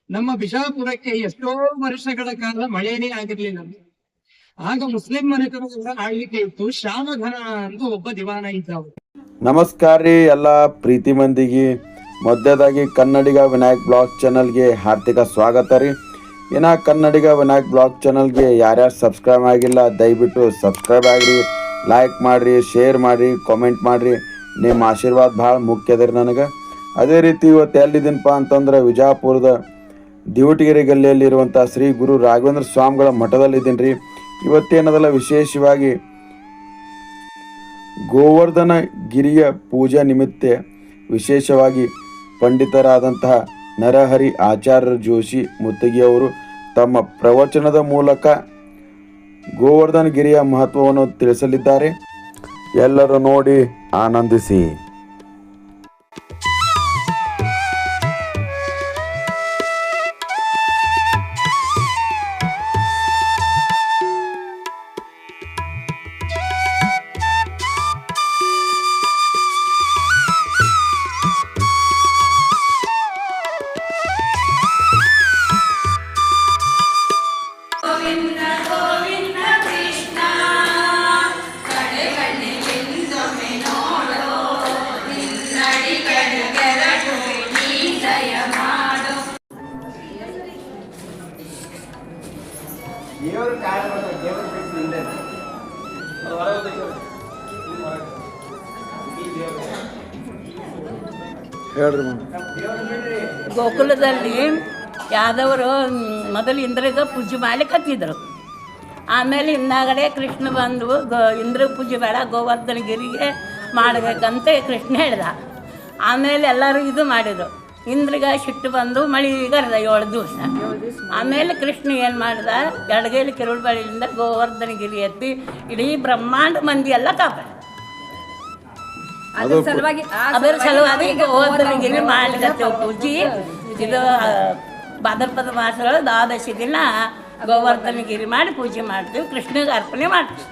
ನಮ್ಮ ಬಿಜಾಪುರಕ್ಕೆ ಎಷ್ಟೋ ವರ್ಷಗಳ ಕಾಲ ಮಳೆನೇ ಆಗಿರ್ಲಿಲ್ಲ. ಆಗ ಮುಸ್ಲಿಂ ಮನೆತನದ ಆಳ್ವಿಕೆ ಇತ್ತು. ಶ್ಯಾಮಘನ ಅಂತ ಒಬ್ಬ ದಿವಾನ ಇದ್ದವು. ನಮಸ್ಕಾರ ರೀ ಎಲ್ಲ ಪ್ರೀತಿ ಮಂದಿಗೆ. ಮೊದಲೇದಾಗಿ ಕನ್ನಡಿಗ ವಿನಾಯಕ್ ಬ್ಲಾಗ್ ಚಾನಲ್ಗೆ ಹಾರ್ದಿಕ ಸ್ವಾಗತ ರೀ. ಇನ್ನು ಕನ್ನಡಿಗ ವಿನಾಯಕ್ ಬ್ಲಾಗ್ ಚಾನಲ್ಗೆ ಯಾರ್ಯಾರು ಸಬ್ಸ್ಕ್ರೈಬ್ ಆಗಿಲ್ಲ ದಯವಿಟ್ಟು ಸಬ್ಸ್ಕ್ರೈಬ್ ಆಗಿರಿ, ಲೈಕ್ ಮಾಡಿರಿ, ಶೇರ್ ಮಾಡಿರಿ, ಕಾಮೆಂಟ್ ಮಾಡಿರಿ. ನಿಮ್ಮ ಆಶೀರ್ವಾದ ಭಾಳ ಮುಖ್ಯ ಅದ ರೀ ನನಗೆ. ಅದೇ ರೀತಿ ಇವತ್ತು ಎಲ್ಲಿದ್ದೀನಪ್ಪ ಅಂತಂದ್ರೆ ವಿಜಯಪುರದ ದಿವಟಗಿರಿ ಗಲ್ಲಿಯಲ್ಲಿರುವಂಥ ಶ್ರೀ ಗುರು ರಾಘವೇಂದ್ರ ಸ್ವಾಮಿಗಳ ಮಠದಲ್ಲಿದ್ದೀನಿ ರೀ. ಇವತ್ತೇನದಲ್ಲ ವಿಶೇಷವಾಗಿ ಗೋವರ್ಧನ ಗಿರಿಯ ಪೂಜಾ ನಿಮಿತ್ತ ವಿಶೇಷವಾಗಿ ಪಂಡಿತರಾದಂತಹ ನರಹರಿ ಆಚಾರ್ಯ ಜೋಶಿ ಮುತ್ತಗಿಯವರು ತಮ್ಮ ಪ್ರವಚನದ ಮೂಲಕ ಗೋವರ್ಧನ ಗಿರಿಯ ಮಹತ್ವವನ್ನು ತಿಳಿಸಲಿದ್ದಾರೆ. ಎಲ್ಲರೂ ನೋಡಿ ಆನಂದಿಸಿ. ಗೋಕುಲದಲ್ಲಿ ಯಾದವರು ಮೊದಲು ಇಂದ್ರಗ ಪೂಜೆ ಮಾಡ್ಲಿಕ್ಕೆ ಹತ್ತಿದ್ರು. ಆಮೇಲೆ ಹಿಂದಾಗಡೆ ಕೃಷ್ಣ ಬಂದು ಇಂದ್ರ ಪೂಜೆ ಬೇಡ ಗೋವರ್ಧನಗಿರಿಗೆ ಮಾಡಬೇಕಂತ ಕೃಷ್ಣ ಹೇಳ್ದ. ಆಮೇಲೆ ಎಲ್ಲರೂ ಇದು ಮಾಡಿದರು. ಇಂದ್ರಗ ಸಿಟ್ಟು ಬಂದು ಮಳೆಗರ್ದ 7 ದಿವಸ. ಆಮೇಲೆ ಕೃಷ್ಣ ಏನು ಮಾಡ್ದ, ಎಡಗೈಲಿ ಕಿರುಳು ಬಳಿಯಿಂದ ಗೋವರ್ಧನಗಿರಿ ಎತ್ತಿ ಇಡೀ ಬ್ರಹ್ಮಾಂಡ ಮಂದಿ ಎಲ್ಲ ಕಾಪಾಡ. ಅದರ ಸಲುವಾಗಿ ಗೋವರ್ಧನಗಿರಿ ಮಾಡ್ಲಿಕ್ಕೆ ಪೂಜೆ. ಇದು ಭಾದ್ರಪದ ಮಾಸಗಳು 12 ದಿನ ಗೋವರ್ಧನಗಿರಿ ಮಾಡಿ ಪೂಜೆ ಮಾಡ್ತೀವಿ, ಕೃಷ್ಣಗೆ ಅರ್ಪಣೆ ಮಾಡ್ತೀವಿ.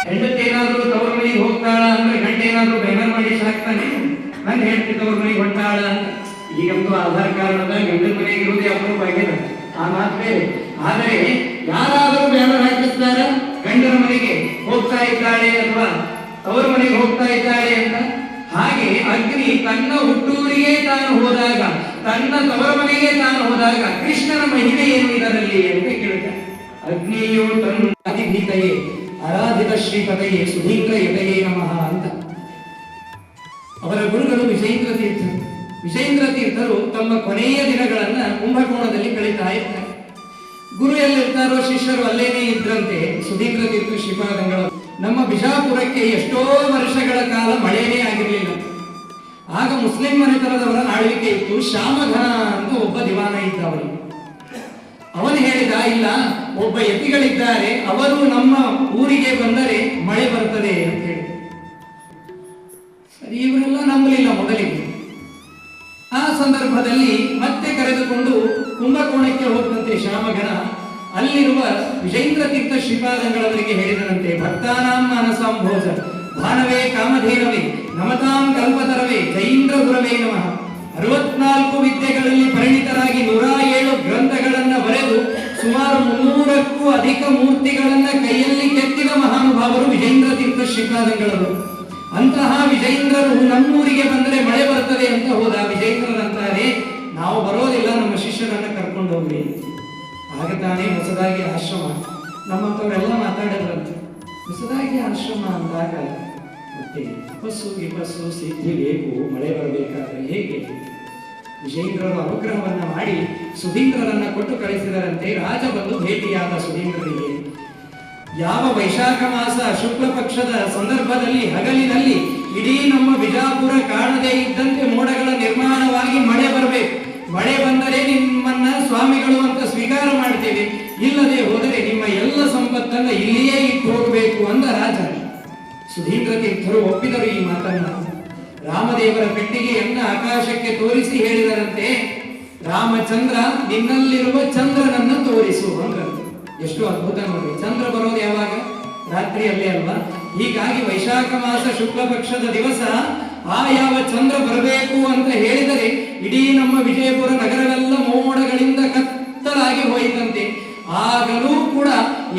ಹೆಂಡತೇನಾದ್ರೂ ತವ್ರ ಮನೆಗೆ ಹೋಗ್ತಾಳ ಅಂದ್ರೆ ಗಂಡ ಏನಾದ್ರೂ ಬ್ಯಾನರ್ ಮಾಡಿ ಸಾಕ್ತಾನೆ, ನನ್ನ ಹೆಂಡತಿ ತವ್ರ ಮನೆಗೆ ಹೊಂಟಾಳ ಅಂತ. ಈಗಂತೂ ಆಧಾರ್ ಕಾರ್ಡ್ ಗಂಡನ ಮನೆಗೆ ಇರುವುದೇ ಅಪರೂಪ ಆಗಿದೆ, ಆ ಮಾತು ಬೇರೆ. ಆದರೆ ಯಾರಾದರೂ ಬ್ಯಾನರ್ ಹಾಕಿಸ್ತಾರ ಗಂಡನ ಮನೆಗೆ ಹೋಗ್ತಾ ಇದ್ದಾಳೆ ಅಥವಾ ತವ್ರ ಮನೆಗೆ ಹೋಗ್ತಾ ಇದ್ದಾಳೆ ಅಂತ. ಹಾಗೆ ಅಗ್ನಿ ತನ್ನ ಹುಟ್ಟೂರಿಗೆ ತಾನು ಹೋದಾಗ, ತನ್ನ ತವರ ಮನೆಗೆ ತಾನು ಹೋದಾಗ ಕೃಷ್ಣನ ಮಹಿಮೆ ಏನು ಇದರಲ್ಲಿ ಅಂತ ಕೇಳ್ತಾರೆ. ಅಗ್ನಿಯು ತನ್ನ ಅಧಿಭೀತಯೇ ಆರಾಧಿತ ಶ್ರೀಪದಯೇ ಸುಧೀಂದ್ರ ಯತಯೇ ನಮಃ ಅಂತ. ಅವರ ಗುರುಗಳು ವಿಜಯೇಂದ್ರ ತೀರ್ಥರು. ವಿಜಯೇಂದ್ರ ತೀರ್ಥರು ತಮ್ಮ ಕೊನೆಯ ದಿನಗಳನ್ನ ಕುಂಭಕೋಣದಲ್ಲಿ ಕಳೀತಾ ಇರ್ತಾರೆ. ಗುರು ಎಲ್ಲಿರ್ತಾರೋ ಶಿಷ್ಯರು ಅಲ್ಲೇನೇ ಇದ್ರಂತೆ. ಸುಧೀಂದ್ರ ತೀರ್ಥ ಶ್ರೀಪಾದಂಗಳು ನಮ್ಮ ಬಿಜಾಪುರಕ್ಕೆ ಎಷ್ಟೋ ವರ್ಷಗಳ ಕಾಲ ಮಳೆನೇ ಆಗಿರ್ಲಿಲ್ಲ. ಆಗ ಮುಸ್ಲಿಂ ಮನೆತನದವರ ಆಳ್ವಿಕೆ ಇತ್ತು. ಶ್ಯಾಮಘನ ಅಂತ ಒಬ್ಬ ದಿವಾನ ಇದ್ದ. ಅವನು ಹೇಳಿದ, ಇಲ್ಲ, ಒಬ್ಬ ಯತಿಗಳಿದ್ದಾರೆ, ಅವರು ನಮ್ಮ ಊರಿಗೆ ಬಂದರೆ ಮಳೆ ಬರ್ತದೆ ಅಂತ ಹೇಳಿ. ಸರಿ, ಇವರೆಲ್ಲ ನಂಬಲಿಲ್ಲ ಮೊದಲಿಗೆ. ಆ ಸಂದರ್ಭದಲ್ಲಿ ಮತ್ತೆ ಕರೆದುಕೊಂಡು ಕುಂಭಕೋಣಕ್ಕೆ ಹೋದಂತೆ ಶ್ಯಾಮಘನ ಅಲ್ಲಿರುವ ವಿಜೇಂದ್ರ ತೀರ್ಥ ಶ್ರೀಪಾದಂಗಳವರಿಗೆ ಹೇಳಿದರಂತೆ, ಭಕ್ತಾನಾಂ ಮಾನಸಾಂಭೋಜ ಭಾನವೇ ಕಾಮಧೇನವೇ ನಮತಾಂ ಕಲ್ಪತರವೇ ಜೈಂದ್ರ ಗುರವೇ ನಮಃ. 64 ವಿದ್ಯೆಗಳಲ್ಲಿ ಪರಿಣಿತರಾಗಿ 107 ಗ್ರಂಥಗಳನ್ನ ಬರೆದು ಸುಮಾರು 300ಕ್ಕೂ ಅಧಿಕ ಮೂರ್ತಿಗಳನ್ನ ಕೈಯಲ್ಲಿ ಕೆತ್ತಿದ ಮಹಾನುಭಾವರು ವಿಜೇಂದ್ರ ತೀರ್ಥ ಶ್ರೀಪಾದಂಗಳವರು. ಅಂತಹ ವಿಜೇಂದ್ರರು ನಮ್ಮೂರಿಗೆ ಬಂದರೆ ಮಳೆ ಬರ್ತದೆ ಅಂತ ಹೋದ ವಿಜೇಂದ್ರರಂತಾರೆ, ನಾವು ಬರೋದಿಲ್ಲ, ನಮ್ಮ ಶಿಷ್ಯರನ್ನ ಕರ್ಕೊಂಡು ಹೋಗ್ರಿ. ಆಗ ತಾನೇ ಹೊಸದಾಗಿ ಆಶ್ರಮ. ನಮ್ಮಂಥವರೆಲ್ಲ ಮಾತಾಡಿದ್ರಂತೆ, ಹೊಸದಾಗಿ ಆಶ್ರಮ ಅಂದಾಗ ಮತ್ತೆ ವಿಪಸ್ಸು ಸಿದ್ಧಿ ಬೇಕು, ಮಳೆ ಬರಬೇಕಾದ್ರೆ ಹೇಗೆ? ವಿಜೇಂದ್ರರು ಅನುಗ್ರಹವನ್ನ ಮಾಡಿ ಸುಧೀಂದ್ರರನ್ನ ಕೊಟ್ಟು ಕಳಿಸಿದರಂತೆ. ರಾಜ ಬಂದು ಭೇಟಿಯಾದ ಸುಧೀಂದ್ರರಿಗೆ. ಯಾವ ವೈಶಾಖ ಮಾಸ ಶುಕ್ಲ ಪಕ್ಷದ ಸಂದರ್ಭದಲ್ಲಿ ಹಗಲಿನಲ್ಲಿ ಇಡೀ ನಮ್ಮ ಬಿಜಾಪುರ ಕಾಣದೇ ಇದ್ದಂತೆ ಮೋಡಗಳ ನಿರ್ಮಾಣವಾಗಿ ಮಳೆ ಬರಬೇಕು, ಮಳೆ ಬಂದರೆ ನಿಮ್ಮನ್ನ ಸ್ವಾಮಿಗಳು ಅಂತ ಸ್ವೀಕಾರ ಮಾಡ್ತೇವೆ, ಇಲ್ಲದೆ ಹೋದರೆ ನಿಮ್ಮ ಎಲ್ಲ ಸಂಪತ್ತನ್ನ ಇಲ್ಲಿಯೇ ಇಟ್ಟು ಹೋಗಬೇಕು ಅಂದ ರಾಜ. ಸುಧೀಂದ್ರ ತೀರ್ಥರು ಒಪ್ಪಿದರು ಈ ಮಾತನ್ನ. ರಾಮದೇವರ ಪೆಟ್ಟಿಗೆಯನ್ನ ಆಕಾಶಕ್ಕೆ ತೋರಿಸಿ ಹೇಳಿದರಂತೆ, ರಾಮಚಂದ್ರ ನಿನ್ನಲ್ಲಿರುವ ಚಂದ್ರನನ್ನ ತೋರಿಸು ಅಂದ್ರಂತೆ. ಎಷ್ಟು ಅದ್ಭುತ ನೋಡಿ, ಚಂದ್ರ ಬರೋದು ಯಾವಾಗ? ರಾತ್ರಿಯಲ್ಲೇ ಅಲ್ವಾ? ಹೀಗಾಗಿ ವೈಶಾಖ ಮಾಸ ಶುಕ್ಲ ಪಕ್ಷದ ದಿವಸ ಆ ಯಾವ ಚಂದ್ರ ಬರಬೇಕು ಅಂತ ಹೇಳಿದರೆ ಇಡೀ ನಮ್ಮ ವಿಜಯಪುರ ನಗರವೆಲ್ಲ ಮೋಡಗಳಿಂದ ಕತ್ತಲಾಗಿ ಹೋಯಿತಂತೆ. ಆಗಲೂ ಕೂಡ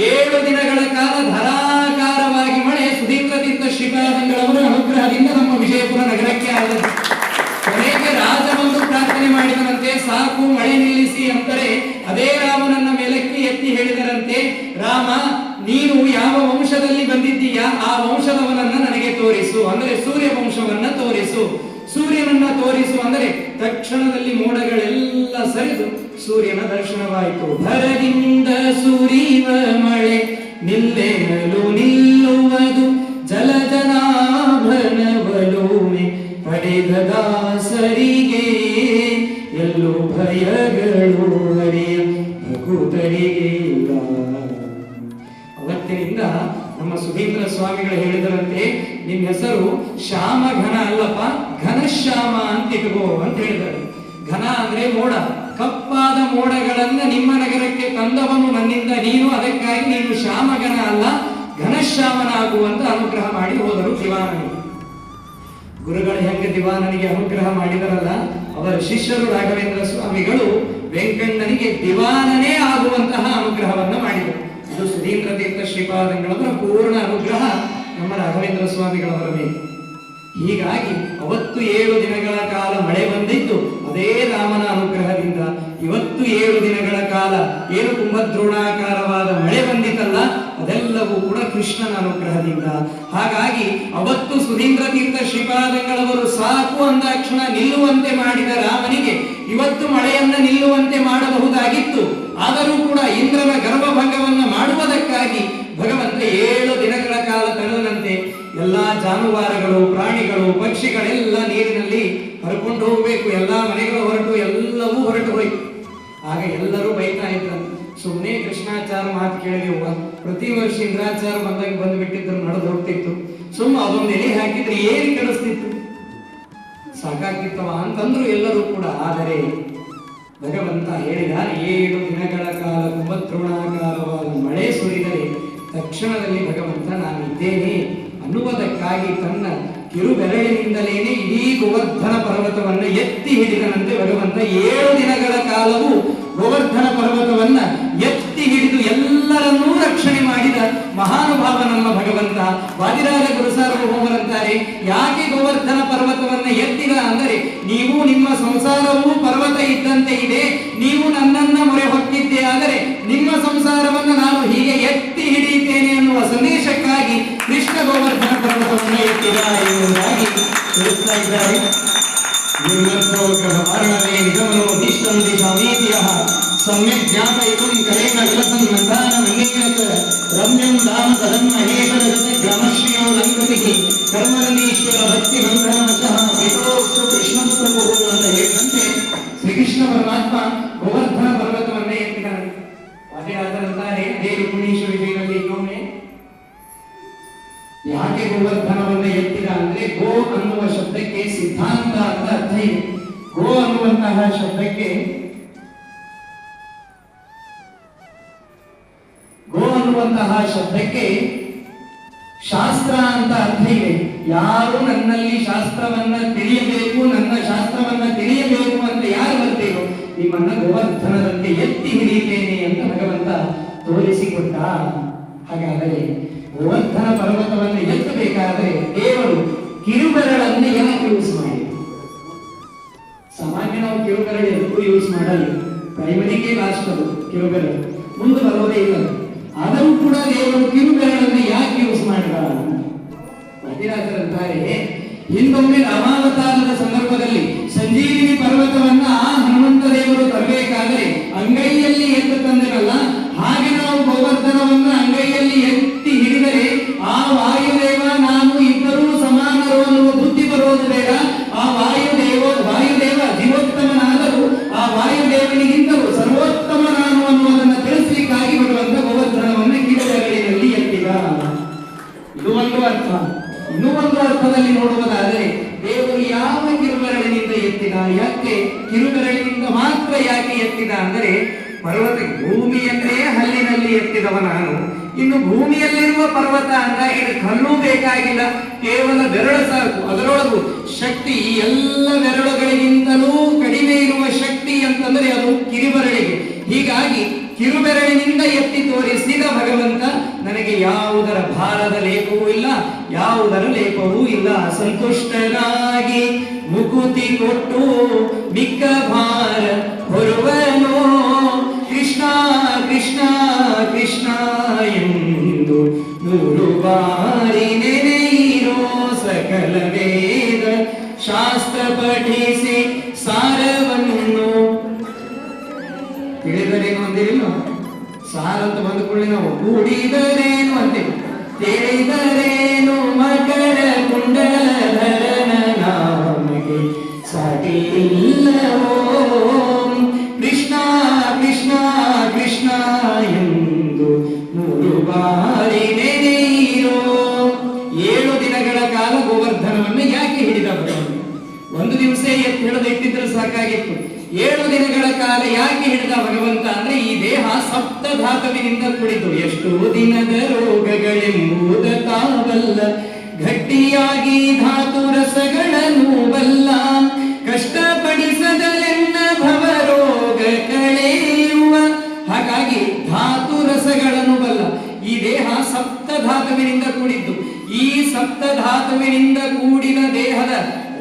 7 ದಿನಗಳ ಕಾಲ ಧಾರಾಕಾರವಾಗಿ ಮಳೆ ಸುಧೀಂದ್ರ ತೀರ್ಥ ಶ್ರೀಪಾದಂಗಳವರ ಅನುಗ್ರಹದಿಂದ ನಮ್ಮ ವಿಜಯಪುರ ನಗರಕ್ಕೆ ಆದದ್ದು. ಕೊನೆಗೆ ರಾಜ ಬಂದು ಪ್ರಾರ್ಥನೆ ಮಾಡಿದರಂತೆ, ಸಾಕು ಮಳೆ ನಿಲ್ಲಿಸಿ ಅಂತಾರೆ. ಅದೇ ರಾಮನನ್ನ ಮೇಲಕ್ಕೆ ಎತ್ತಿ ಹೇಳಿದರಂತೆ, ರಾಮ ನೀನು ಯಾವ ವಂಶದಲ್ಲಿ ಬಂದಿದ್ದೀಯಾ ಆ ವಂಶದವನನ್ನ ನನಗೆ ತೋರಿಸು, ಅಂದರೆ ಸೂರ್ಯ ವಂಶವನ್ನ ತೋರಿಸು. ಸೂರ್ಯನನ್ನ ತೋರಿಸು ಅಂದರೆ ತಕ್ಷಣದಲ್ಲಿ ಮೋಡಗಳೆಲ್ಲ ಸರಿದು ಸೂರ್ಯನ ದರ್ಶನವಾಯಿತು. ಭರದಿಂದ ಸುರಿವ ಮಳೆ ನಿಲ್ಲೆನಲು ನಿಲ್ಲುವುದು ಜಲಜನಾಭನವಲುಮೆ ಪಡೆದ ದಾಸರಿಗೆ ಎಲ್ಲೂ ಭಯಗಳು ಹರಿಯ ಭಕುತರಿಗೆ ಇಲ್ಲ. ಅವತ್ತಿನಿಂದ ನಮ್ಮ ಸುಧೀಂದ್ರ ಸ್ವಾಮಿಗಳು ಹೇಳಿದರಂತೆ, ನಿನ್ನ ಹೆಸರು ಶ್ಯಾಮ ಘನ ಅಲ್ಲಪ್ಪ, ಘನಶ್ಯಾಮ ಅಂತ ಇಟ್ಕೋ ಅಂತ ಹೇಳಿದರು. ಘನ ಅಂದ್ರೆ ಮೋಡ, ಕಪ್ಪಾದ ಮೋಡಗಳನ್ನ ನಿಮ್ಮ ನಗರಕ್ಕೆ ತಂದವನು ನನ್ನಿಂದ ನೀನು, ಅದಕ್ಕಾಗಿ ನೀನು ಶ್ಯಾಮಘನ ಅಲ್ಲ ಘನಶ್ಯಾಮನಾಗುವಂತ ಅನುಗ್ರಹ ಮಾಡಿ ಹೋದರು ದಿವಾನನಿಗೆ. ಗುರುಗಳು ಹೆಂಗೆ ದಿವಾನನಿಗೆ ಅನುಗ್ರಹ ಮಾಡಿದರಲ್ಲ, ಅವರ ಶಿಷ್ಯರು ರಾಘವೇಂದ್ರ ಸ್ವಾಮಿಗಳು ವೆಂಕಣ್ಣನಿಗೆ ದಿವಾನನೇ ಆಗುವಂತಹ ಅನುಗ್ರಹವನ್ನ ಮಾಡಿದರು. ಇದು ಸುಧೀಂದ್ರ ತೀರ್ಥ ಶ್ರೀಪಾದಂಗಳವರ ಪೂರ್ಣ ಅನುಗ್ರಹ ನಮ್ಮ ರಾಘವೇಂದ್ರ ಸ್ವಾಮಿಗಳವರ ಮೇಲೆ. ಹೀಗಾಗಿ ಅವತ್ತು 7 ದಿನಗಳ ಕಾಲ ಮಳೆ ಬಂದಿದ್ದು ಅದೇ ರಾಮನ ಅನುಗ್ರಹದಿಂದ. ಇವತ್ತು 7 ದಿನಗಳ ಕಾಲ ಏನು ಕುಂಭದ್ರೋಣಾಕಾರವಾದ ಮಳೆ ಬಂದಿತ್ತಲ್ಲ, ಅದೆಲ್ಲವೂ ಕೂಡ ಕೃಷ್ಣನ ಅನುಗ್ರಹದಿಂದ. ಹಾಗಾಗಿ ಅವತ್ತು ಸುಧೀಂದ್ರ ತೀರ್ಥ ಶ್ರೀಪಾದಂಗಳವರು ಸಾಕು ಅಂದಾಕ್ಷಣ ನಿಲ್ಲುವಂತೆ ಮಾಡಿದ ರಾಮನಿಗೆ ಇವತ್ತು ಮಳೆಯನ್ನ ನಿಲ್ಲುವಂತೆ ಮಾಡಬಹುದಾಗಿತ್ತು. ಆದರೂ ಕೂಡ ಇಂದ್ರನ ಗರ್ಭಭಂಗವನ್ನ ಮಾಡುವುದಕ್ಕಾಗಿ ಭಗವಂತ 7 ದಿನಗಳ ಕಾಲ ತಡೆದಂತೆ ಎಲ್ಲಾ ಜಾನುವಾರುಗಳು, ಪ್ರಾಣಿಗಳು, ಪಕ್ಷಿಗಳೆಲ್ಲ ನೀರಿನಲ್ಲಿ ಹರ್ಕೊಂಡು ಹೋಗ್ಬೇಕು. ಎಲ್ಲಾ ಮನೆಗಳು ಹೊರಟು ಎಲ್ಲವೂ ಹೊರಟು ಹೋಯ್ತು. ಆಗ ಎಲ್ಲರೂ ಬೈತಾ ಇದ್ರು, ಸುಮ್ಮನೆ ಕೃಷ್ಣಾಚಾರ ಮಾತು ಕೇಳಿದೆವು, ಪ್ರತಿ ವರ್ಷ ಇಂದ್ರಾಚಾರ ಬಂದಾಗ ಬಂದು ಬಿಟ್ಟಿದ್ರು, ನಡೆದು ಹೋಗ್ತಿತ್ತು, ಸುಮ್ಮ ಅದೊಂದು ಎಲೆ ಹಾಕಿದ್ರೆ ಏನು ಕೆಡಿಸ್ತಿತ್ತು, ಸಾಕಾಗಿತ್ತವ ಅಂತಂದ್ರು ಎಲ್ಲರೂ ಕೂಡ. ಆದರೆ ಭಗವಂತ ಹೇಳಿದ, 7 ದಿನಗಳ ಕಾಲ ಕುಂಭದ್ರೋಣಾಕಾರವಾದ ಮಳೆ ಸುರಿದರೆ ತಕ್ಷಣದಲ್ಲಿ ಭಗವಂತ ನಾನಿದ್ದೇನೆ ಅನ್ನುವುದಕ್ಕಾಗಿ ತನ್ನ ಕಿರುಬೆರಳಿನಿಂದಲೇನೆ ಇಡೀ ಗೋವರ್ಧನ ಪರ್ವತವನ್ನ ಎತ್ತಿ ಹಿಡಿದನಂತೆ ಭಗವಂತ. 7 ದಿನಗಳ ಕಾಲವು ಗೋವರ್ಧನ ಪರ್ವತವನ್ನ ಎತ್ತಿ ಹಿಡಿದು ಎಲ್ಲರನ್ನೂ ರಕ್ಷಣೆ ಮಾಡಿದ ಮಹಾನುಭಾವ ನಮ್ಮ ಭಗವಂತ. ವಾದಿರಾಜ ಗುರುಸಾರ್ವಭೌಮರಂತಾರೆ, ಯಾಕೆ ಗೋವರ್ಧನ ಪರ್ವತವನ್ನ ಎತ್ತಿದ ಅಂದರೆ, ನೀವು ನಿಮ್ಮ ಸಂಸಾರವೂ ಪರ್ವತ ಇದ್ದಂತೆ ಇದೆ, ನೀವು ನನ್ನನ್ನ ಮೊರೆ ಹೊಕ್ಕಿದ್ದೆ ಆದರೆ ನಿಮ್ಮ ಸಂಸಾರವನ್ನು ನಾನು ಹೀಗೆ ಎತ್ತಿ ಹಿಡಿಯುತ್ತೇನೆ ಅನ್ನುವ ಸಂದೇಶಕ್ಕಾಗಿ ಕೃಷ್ಣ ಗೋವರ್ಧನ ಪರ್ವತವನ್ನು ಎತ್ತಿದ ಎಂಬುದಾಗಿ ತಿಳಿಸ್ತಾ ಇದ್ದಾರೆ. सम्यक् ज्ञापयितुं करेण विलसन् मन्दानमन्येन रम्यं दाम तदं महेश्वरगत ग्रामश्रियो लङ्कृतिः कर्मरलीश्वर भक्तिबन्धनवशः पितरोस्तु कृष्णप्रभुः ಅಂತ ಹೇಳಿದಂತೆ ಶ್ರೀಕೃಷ್ಣ ಪರಮಾತ್ಮ ಗೋವರ್ಧನ ಪರ್ವತವನ್ನೇ ಎತ್ತಿದ್ದಾನೆ. ವಾದಿರಾಜರಂತಾರೆ, ಅದೇ ರುಕ್ಮಿಣೀಶ ವಿಜಯದಲ್ಲಿ ಇನ್ನೊಮ್ಮೆ ಯಾಕೆ ಗೋವರ್ಧನವನ್ನ ಎತ್ತಿದ ಅಂದ್ರೆ, ಗೋ ಅನ್ನುವ ಶಬ್ದಕ್ಕೆ ಸಿದ್ಧಾಂತ ಅಂತ ಅರ್ಥ ಇದೆ. ಗೋ ಅನ್ನುವಂತಹ ಶಬ್ದಕ್ಕೆ ಶಾಸ್ತ್ರ ಅಂತ ಅರ್ಥ ಇದೆ. ಯಾರು ನನ್ನಲ್ಲಿ ಶಾಸ್ತ್ರವನ್ನ ತಿಳಿಯಬೇಕು, ನನ್ನ ಶಾಸ್ತ್ರವನ್ನ ತಿಳಿಯಬೇಕು ಅಂತ ಯಾರು ಬರ್ತೀರೋ ನಿಮ್ಮನ್ನ ಗೋವರ್ಧನದಂತೆ ಎತ್ತಿ ಹಿಡಿಯುತ್ತೇನೆ ಅಂತ ಭಗವಂತ ತೋರಿಸಿಕೊಟ್ಟ. ಹಾಗಾದರೆ ಗೋವರ್ಧನ ಪರ್ವತವನ್ನು ಎತ್ತಬೇಕಾದರೆ ದೇವರು ಕಿರುಬೆರಳನ್ನು ಯಾಕೆ ಯೂಸ್ ಮಾಡಿ? ಸಾಮಾನ್ಯ ನಾವು ಕಿರುಬೆರಳು ಎದಕ್ಕೂ ಯೂಸ್ ಮಾಡಲ್ಲ. ಪ್ರೈಮರಿಗೆ ಲಾಸ್ಟ್ ಅದು ಕಿರುಬೆರಳು, ಮುಂದೆ ಬರೋದೇ ಇಲ್ಲ. ಆದರೂ ಕೂಡ ದೇವರು ಕಿರುಬೆರಳನ್ನು ಯಾಕೆ ಯೂಸ್ ಮಾಡಿದ? ಮಧ್ಯರಾಜರಂತಾರೆ, ಹಿಂದೊಮ್ಮೆ ರಾಮಾವತಾರದ ಸಂದರ್ಭದಲ್ಲಿ ಸಂಜೀವಿನಿ ಪರ್ವತವನ್ನ ಆ ಹನುಮಂತ ದೇವರು ತರಬೇಕಾದರೆ ಅಂಗೈಯಲ್ಲಿ ಎತ್ತು ತಂದಿರಲ್ಲ, ಹಾಗೆ ನಾವು ಗೋವರ್ಧನವನ್ನ ಅಂಗೈಯಲ್ಲಿ ಎತ್ತಿ ಹಿಡಿದರೆ ಆ ವಾಯುದೇವ ನಾನು ಇಬ್ಬರೂ ಸಮಾನರು ಅನ್ನುವ ಬುದ್ಧಿ ಬರೋದು ಬೇಡ. ಆ ವಾಯುದೇವ ಜೀವೋತ್ತಮನಾದರೂ ಆ ವಾಯುದೇವನಿಗಿಂತಲೂ ಸರ್ವೋತ್ತಮ ನಾನು ಅನ್ನುವುದನ್ನು ತಿಳಿಸಲಿಕ್ಕಾಗಿ ಬರುವಂತ ಗೋವರ್ಧನವನ್ನ ಕಿರುಬೆರಳಿನಲ್ಲಿ ಎತ್ತಿದ. ಇದು ಒಂದು ಅರ್ಥ. ಇನ್ನೂ ಒಂದು ಅರ್ಥದಲ್ಲಿ ನೋಡುವುದಾದರೆ ದೇವರು ಯಾವ ಕಿರುಬೆರಳಿನಿಂದ ಎತ್ತಿದ? ಯಾಕೆ ಕಿರುಬೆರಳಿನಿಂದ ಮಾತ್ರ ಯಾಕೆ ಎತ್ತಿದ ಅಂದರೆ, ಪರ್ವತ ಭೂಮಿಯನ್ನೇ ಹಲ್ಲಿನಲ್ಲಿ ಎತ್ತಿದವ ನಾನು, ಇನ್ನು ಭೂಮಿಯಲ್ಲಿರುವ ಪರ್ವತ ಅಂದಾಗಿ ಕಲ್ಲೂ ಬೇಕಾಗಿಲ್ಲ, ಕೇವಲ ಬೆರಳು ಸಾಕು. ಅದರೊಳಗೂ ಶಕ್ತಿ ಈ ಎಲ್ಲ ಬೆರಳುಗಳಿಗಿಂತಲೂ ಕಡಿಮೆ ಇರುವ ಶಕ್ತಿ ಅಂತಂದ್ರೆ ಅದು ಕಿರುಬೆರಳಿಗೆ. ಹೀಗಾಗಿ ಕಿರುಬೆರಳಿನಿಂದ ಎತ್ತಿ ತೋರಿಸಿದ ಭಗವಂತ ನನಗೆ ಯಾವುದರ ಭಾರದ ಲೇಪವೂ ಇಲ್ಲ, ಯಾವುದರ ಲೇಪವೂ ಇಲ್ಲ. ಸಂತುಷ್ಟನಾಗಿ ಮುಕುತಿ ಕೊಟ್ಟು ಮಿಕ್ಕ ಭಾರ ಹೊರುವನೋ, ಕೃಷ್ಣ ಕೃಷ್ಣ ಕೃಷ್ಣ ಎಂದು 3 ಬಾರಿ ನೆನೆಯಿರೋ, ಸಕಲ ವೇದ ಶಾಸ್ತ್ರ ಪಠಿಸಿ ಸಾರವನ್ನು ತಿಳಿದರೇನು ಅಂದಿರಿಲ್ಲ. ಸಾರ ಅಂತ ಬಂದುಕೊಳ್ಳಿ ನಾವು ಕೂಡಿದರೇನು ಅಂತೇವೆ. ತಿಳಿದರೇನು ಮಕರ ಕುಂಡಲಧರನ ನಾಮಗೆ ಸಾಟಿ ಇಲ್ಲವೋ, ಕೃಷ್ಣ ಕೃಷ್ಣ ಕೃಷ್ಣ ಎಂದು 3 ಬಾರಿ ನೆನೆಯಿರೋ. 7 ದಿನಗಳ ಕಾಲ ಗೋವರ್ಧನವನ್ನು ಯಾಕೆ ಹಿಡಿದ ಭಗವಂತ? ಒಂದು ದಿವಸ ಎತ್ತು ಹಿಡಿದು ಇಟ್ಟಿದ್ರೆ ಸಾಕಾಗಿತ್ತು. 7 ದಿನಗಳ ಕಾಲ ಯಾಕೆ ಹಿಡಿದ ಭಗವಂತ ಅಂದ್ರೆ, ಈ ದೇಹ ಸಪ್ತ ಧಾತುವಿನಿಂದ ಕೂಡಿದ್ದು. ಎಷ್ಟು ದಿನದ ರೋಗಗಳೆಂಬುದ ತಾವಲ್ಲ, ಗಟ್ಟಿಯಾಗಿ ಧಾತು ರಸಗಳನ್ನು ಬಲ್ಲ, ಕಷ್ಟಪಡಿಸದಲೆನ್ನ ಭವರೋಗ ಕಳೆಯುವ. ಹಾಗಾಗಿ ಧಾತು ರಸಗಳನ್ನು ಬಲ್ಲ. ಈ ದೇಹ ಸಪ್ತ ಧಾತುವಿನಿಂದ ಕೂಡಿದ್ದು. ಈ ಸಪ್ತ ಧಾತುವಿನಿಂದ ಕೂಡಿದ ದೇಹದ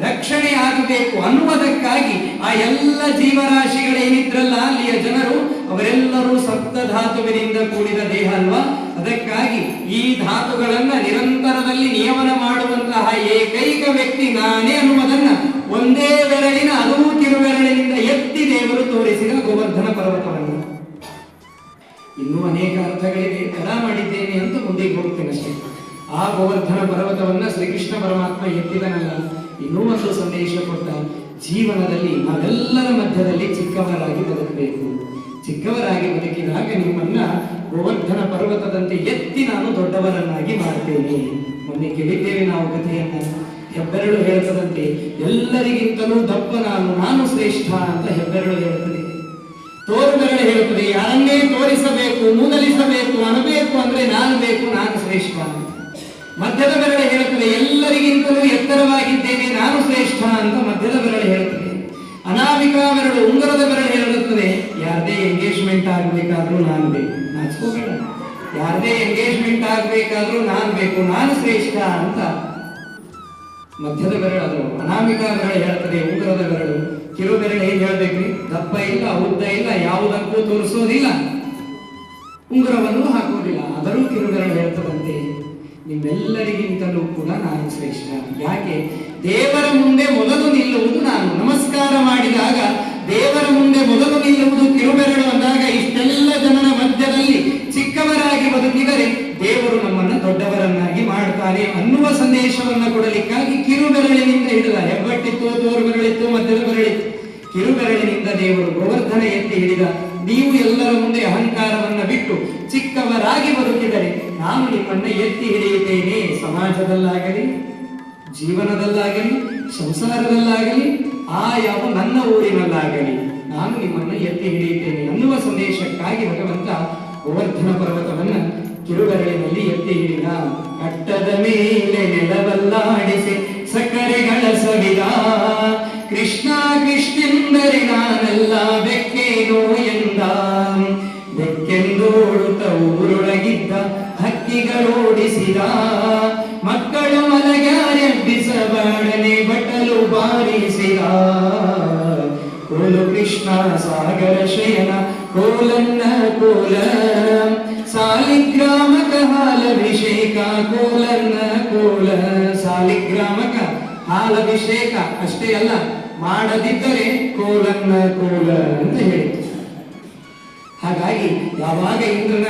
ರಕ್ಷಣೆ ಆಗಬೇಕು ಅನ್ನುವುದಕ್ಕಾಗಿ ಆ ಎಲ್ಲ ಜೀವರಾಶಿಗಳೇನಿದ್ರಲ್ಲ ಅಲ್ಲಿಯ ಜನರು, ಅವರೆಲ್ಲರೂ ಸಪ್ತ ಧಾತುವಿನಿಂದ ಕೂಡಿದ ದೇಹ ಅಲ್ವಾ. ಅದಕ್ಕಾಗಿ ಈ ಧಾತುಗಳನ್ನ ನಿರಂತರದಲ್ಲಿ ನಿಯಮನ ಮಾಡುವಂತಹ ಏಕೈಕ ವ್ಯಕ್ತಿ ನಾನೇ ಅನ್ನುವುದನ್ನ ಒಂದೇ ಬೆರಳಿನ, ಅದೂ ಕಿರುಬೆರಳಿನಿಂದ ಎತ್ತಿ ದೇವರು ತೋರಿಸಿದ ಗೋವರ್ಧನ ಪರ್ವತವನ್ನು. ಇನ್ನೂ ಅನೇಕ ಅರ್ಥಗಳಿವೆ, ತಡ ಮಾಡಿದ್ದೇನೆ ಅಂತ ಮುಂದಕ್ಕೆ ಹೋಗ್ತೇನೆ ಅಷ್ಟೇ. ಆ ಗೋವರ್ಧನ ಪರ್ವತವನ್ನ ಶ್ರೀಕೃಷ್ಣ ಪರಮಾತ್ಮ ಎತ್ತಿದನಲ್ಲ, ಇನ್ನೂ ಒಂದು ಸಂದೇಶ ಕೊಟ್ಟ. ಜೀವನದಲ್ಲಿ ನಾವೆಲ್ಲರ ಮಧ್ಯದಲ್ಲಿ ಚಿಕ್ಕವರಾಗಿ ಬದುಕಬೇಕು. ಚಿಕ್ಕವರಾಗಿ ಬದುಕಿದಾಗ ನಿಮ್ಮನ್ನ ಗೋವರ್ಧನ ಪರ್ವತದಂತೆ ಎತ್ತಿ ನಾನು ದೊಡ್ಡವರನ್ನಾಗಿ ಮಾಡ್ತೇನೆ. ಮೊನ್ನೆ ಕೇಳಿದ್ದೇವೆ ನಾವು ಕಥೆಯನ್ನ. ಹೆಬ್ಬೆರಳು ಹೇಳ್ತದಂತೆ ಎಲ್ಲರಿಗಿಂತಲೂ ದಪ್ಪ ನಾನು ಶ್ರೇಷ್ಠ ಅಂತ ಹೆಬ್ಬೆರಳು ಹೇಳ್ತದೆ. ತೋರು ಬೆರಳು ಹೇಳುತ್ತದೆ ಯಾರನ್ನೇ ತೋರಿಸಬೇಕು, ಮೂದಲಿಸಬೇಕು, ಅನ್ನಬೇಕು ಅಂದ್ರೆ ನಾನು ಬೇಕು, ನಾನು ಶ್ರೇಷ್ಠ. ಮಧ್ಯದ ಬೆರಳು ಹೇಳುತ್ತದೆ ಎಲ್ಲರಿಗಿಂತಲೂ ಎತ್ತರವಾಗಿದ್ದೇನೆ, ನಾನು ಶ್ರೇಷ್ಠ ಅಂತ ಮಧ್ಯದ ಬೆರಳು ಹೇಳುತ್ತದೆ. ಅನಾಮಿಕಾ ಬೆರಳು, ಉಂಗುರದ ಬೆರಳು ಹೇಳುತ್ತದೆ ಯಾರದೇ ಎಂಗೇಜ್ಮೆಂಟ್ ಆಗಬೇಕಾದ್ರೂ ನಾನು ಬೇಕು, ನಾಚ್ಕೋಬೇಡ, ಯಾರದೇ ಎಂಗೇಜ್ಮೆಂಟ್ ಆಗಬೇಕಾದ್ರೂ ನಾನು ಬೇಕು, ನಾನು ಶ್ರೇಷ್ಠ ಅಂತ ಮಧ್ಯದ ಬೆರಳು ಅದು ಅನಾಮಿಕಾ ಬೆರಳು ಹೇಳ್ತದೆ. ಉಂಗುರದ ಬೆರಳು, ಕಿರು ಬೆರಳು ಏನ್ ಹೇಳ್ಬೇಕ್ರಿ? ದಪ್ಪ ಇಲ್ಲ, ಉದ್ದ ಇಲ್ಲ, ಯಾವುದಕ್ಕೂ ತೋರಿಸೋದಿಲ್ಲ, ಉಂಗುರವನ್ನು ಹಾಕೋದಿಲ್ಲ. ಆದರೂ ಕಿರು ಬೆರಳು ಹೇಳ್ತದಂತೆ ನಿಮ್ಮೆಲ್ಲರಿಗಿಂತಲೂ ಕೂಡ ನಾನು ಶ್ರೇಷ್ಠ. ಯಾಕೆ? ದೇವರ ಮುಂದೆ ಮೊದಲು ನಿಲ್ಲುವುದು ನಾನು. ನಮಸ್ಕಾರ ಮಾಡಿದಾಗ ದೇವರ ಮುಂದೆ ಮೊದಲು ನಿಲ್ಲುವುದು ಕಿರುಬೆರಳು ಅಂದಾಗ ಇಷ್ಟೆಲ್ಲ ಜನರ ಮಧ್ಯದಲ್ಲಿ ಚಿಕ್ಕವರಾಗಿ ಬದುಕಿದರೆ ದೇವರು ನಮ್ಮನ್ನು ದೊಡ್ಡವರನ್ನಾಗಿ ಮಾಡ್ತಾನೆ ಅನ್ನುವ ಸಂದೇಶವನ್ನು ಕೊಡಲಿಕ್ಕಾಗಿ ಕಿರುಬೆರಳಿನಿಂದ ಹಿಡಿದ. ಹೆಬ್ಬಟ್ಟಿತ್ತು, ತೋರು ಬೆರಳಿತ್ತು, ಮಧ್ಯದ ಬೆರಳಿತ್ತು. ಕಿರುಬೆರಳಿನಿಂದ ದೇವರು ಗೋವರ್ಧನ ಎತ್ತಿ ಹಿಡಿದ. ನೀವು ಎಲ್ಲರ ಮುಂದೆ ಅಹಂಕಾರವನ್ನ ಬಿಟ್ಟು ಚಿಕ್ಕವರಾಗಿ ಬದುಕಿದರೆ ನಾನು ನಿಮ್ಮನ್ನ ಎತ್ತಿ ಹಿಡಿಯುತ್ತೇನೆ. ಸಮಾಜದಲ್ಲಾಗಲಿ, ಜೀವನದಲ್ಲಾಗಲಿ, ಸಂಸಾರದಲ್ಲಾಗಲಿ, ಯಾವ ನನ್ನ ಊರಿನಲ್ಲಾಗಲಿ ನಾನು ನಿಮ್ಮನ್ನ ಎತ್ತಿ ಹಿಡಿಯುತ್ತೇನೆ ಅನ್ನುವ ಸಂದೇಶಕ್ಕಾಗಿ ಭಗವಂತ ಗೋವರ್ಧನ ಪರ್ವತವನ್ನ ಕಿರುಗರೆಯಲ್ಲಿ ಎತ್ತಿ ಹಿಡಿದ. ಕಟ್ಟದ ಮೇಲೆ ನೆಲವಲ್ಲಾಡಿಸಿ ಸಕ್ಕರೆಗಳ ಸವಿದ. ಕೃಷ್ಣ ಕೃಷ್ಣೆಂದರೆ ನಾನೆಲ್ಲ ಬೆಕ್ಕೇನೋ ಎಂದ. ಬೆಕ್ಕೆಂದೋಡುತ್ತ ಊರೊಳಗಿದ್ದ ಹಕ್ಕಿಗಳೋಡಿಸಿದ. ಮಕ್ಕಳು ಮಲಗ್ಯಾರೆಬ್ಬಿಸಬಾಡನೆ ಬಟ್ಟಲು ಬಾರಿಸಿದ. ಕೋಲು ಕೃಷ್ಣ ಸಾಗರ ಶಯನ ಕೋಲನ್ನ ಕೋಲ. ಸಾಲಿಗ್ರಾಮಕ ಹಾಲಭಿಷೇಕ ಕೋಲನ್ನ ಕೋಲ. ಸಾಲಿಗ್ರಾಮಕ ಹಾಲಭಿಷೇಕ ಅಷ್ಟೇ ಅಲ್ಲ, ಮಾಡದಿದ್ದರೆ ಕೋಲನ್ನ ಕೋಲ ಅಂತ ಹೇಳಿತು. ಹಾಗಾಗಿ ಯಾವಾಗ ಇಂದ್ರನ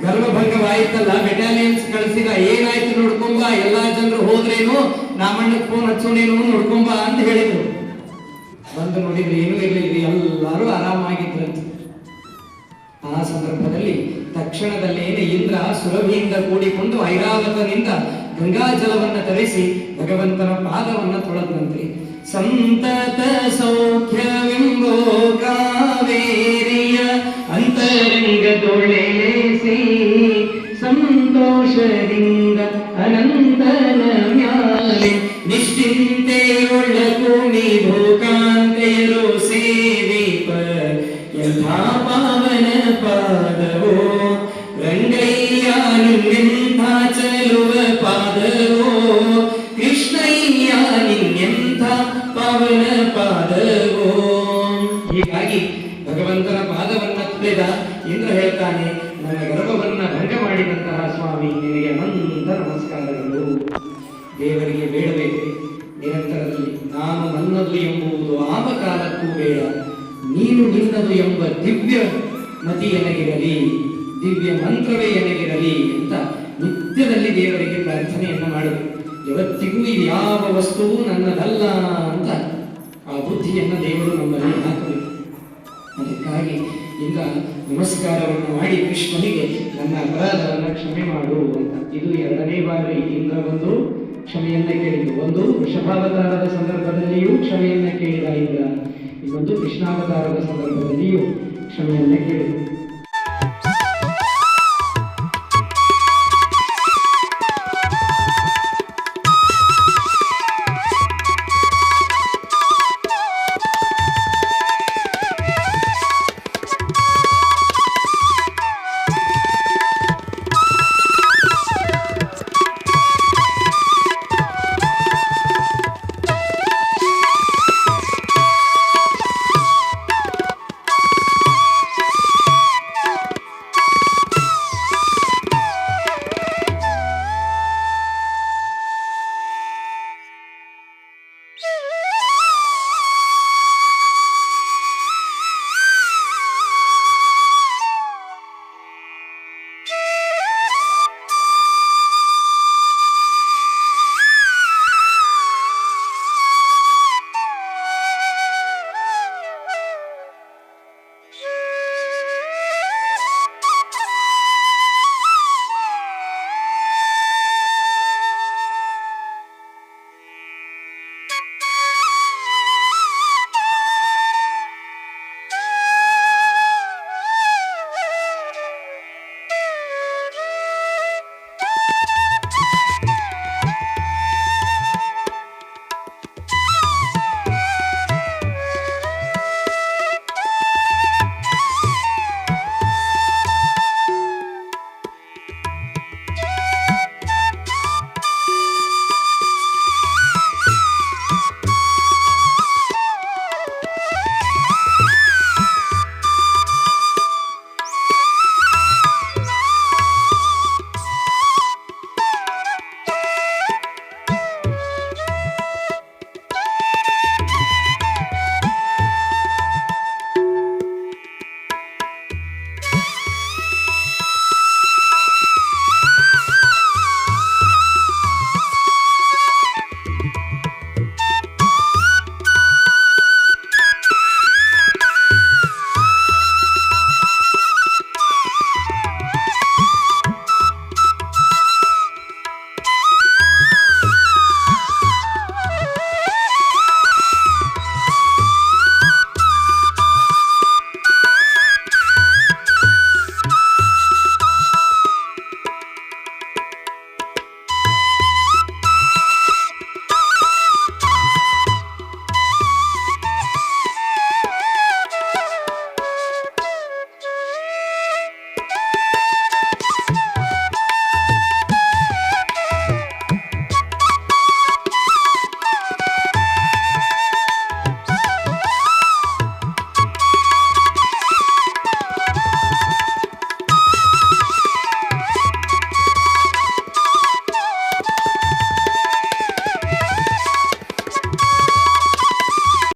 ಗರ್ಭಭಂಗವಾಯ್ತಲ್ಲ, ಬೆಟಾಲಿಯನ್ಸ್ ಕಳಿಸಿದ, ಏನಾಯ್ತು ನೋಡ್ಕೊಂಬ, ಎಲ್ಲಾ ಜನರು ಹೋದ್ರೇನು, ನಾಮಣ್ಣಕ್ಕೆ ಫೋನ್ ಹಚ್ಚೋಣೇನು ನೋಡ್ಕೊಂಬ ಅಂತ ಹೇಳಿದ್ರು. ಬಂದು ನೋಡಿದ್ರೆ ಏನೂ ಇರಲಿಲ್ಲ, ಎಲ್ಲರೂ ಆರಾಮಾಗಿದ್ರಂತೆ. ಆ ಸಂದರ್ಭದಲ್ಲಿ ತಕ್ಷಣದಲ್ಲೇನೆ ಇಂದ್ರ ಸುರಭಿಯಿಂದ ಕೂಡಿಕೊಂಡು ಐರಾವತನಿಂದ ಗಂಗಾಜಲವನ್ನ ತರಿಸಿ ಭಗವಂತನ ಪಾದವನ್ನ ತೊಳೆದಂತೆ. ಸಂತತ ಸೌಖ್ಯವೆಂಬೋ ಕಾವೇರಿಯ ಅಂತರಂಗದೊಳೆಸಿ ಸಂತೋಷದಿಂದ ಅನಂತನ ಮ್ಯಾಲೆ ನಿಶ್ಚಿಂತೆಯೊಳ್ಳ ಕೂಣಿ ಭೂಕಾಂತೆಯರು ಸೇವಿಪ. ಎಂಥ ಪಾವನ ಪಾದವೋ ರಂಗಯ್ಯ ನಿನ್ನೆಂಥ ಚಲುವ ಪಾದವೋ. ಕೃಷ್ಣಯ್ಯ ನಿನ್ನೆಂಥ ಪಾವನ ಪಾದವೋ. ಹೀಗಾಗಿ ಭಗವಂತನ ಪಾದವನ್ನ ತುಳಿದ ಇಂದ್ರ ಹೇಳ್ತಾನೆ, ನನ್ನ ಗರ್ಭವನ್ನ ಭಂಗ ಮಾಡಿದಂತಹ ಸ್ವಾಮಿ ನಿನಗೆ ಅನಂತ ನಮಸ್ಕಾರಗಳು. ದೇವರಿಗೆ ಬೇಡಬೇಕು ನಿರಂತರದಲ್ಲಿ, ನಾನು ನನ್ನದು ಎಂಬುದು ಆವ ಕಾಲಕ್ಕೂ ಬೇಡ, ನೀನು ನಿನ್ನದು ಎಂಬ ದಿವ್ಯ ಮತಿ ಎನಗಿರಲಿ, ದಿವ್ಯ ಮಂತ್ರವೇ ಎನಗಿರಲಿ ಅಂತ ನಿತ್ಯದಲ್ಲಿ ದೇವರಿಗೆ ಪ್ರಾರ್ಥನೆಯನ್ನು ಮಾಡಬೇಕು. ಯಾವತ್ತಿಗೂ ಇದು ಯಾವ ವಸ್ತುವು ನನ್ನದಲ್ಲ ಅಂತ ಆ ಬುದ್ಧಿಯನ್ನು ದೇವರು ನಮ್ಮಲ್ಲಿ ಹಾಕಬೇಕು. ಅದಕ್ಕಾಗಿ ಇಂದ ನಮಸ್ಕಾರವನ್ನು ಮಾಡಿ ಕೃಷ್ಣನಿಗೆ ನನ್ನ ಅಪರಾಧವನ್ನು ಕ್ಷಮೆ ಮಾಡು ಅಂತ. ಇದು ಎರಡನೇ ಬಾರಿ ಇಂದ್ರ ಬಂದು ಕ್ಷಮೆಯನ್ನ ಕೇಳಿದ್ದು. ಒಂದು ವೃಷಭಾವತಾರದ ಸಂದರ್ಭದಲ್ಲಿಯೂ ಕ್ಷಮೆಯನ್ನ ಕೇಳಿದ ಇಂದ್ರ, ಇನ್ನೊಂದು ಕೃಷ್ಣಾವತಾರದ ಸಂದರ್ಭದಲ್ಲಿಯೂ ಕ್ಷಮೆಯನ್ನ ಕೇಳಿದ್ದು.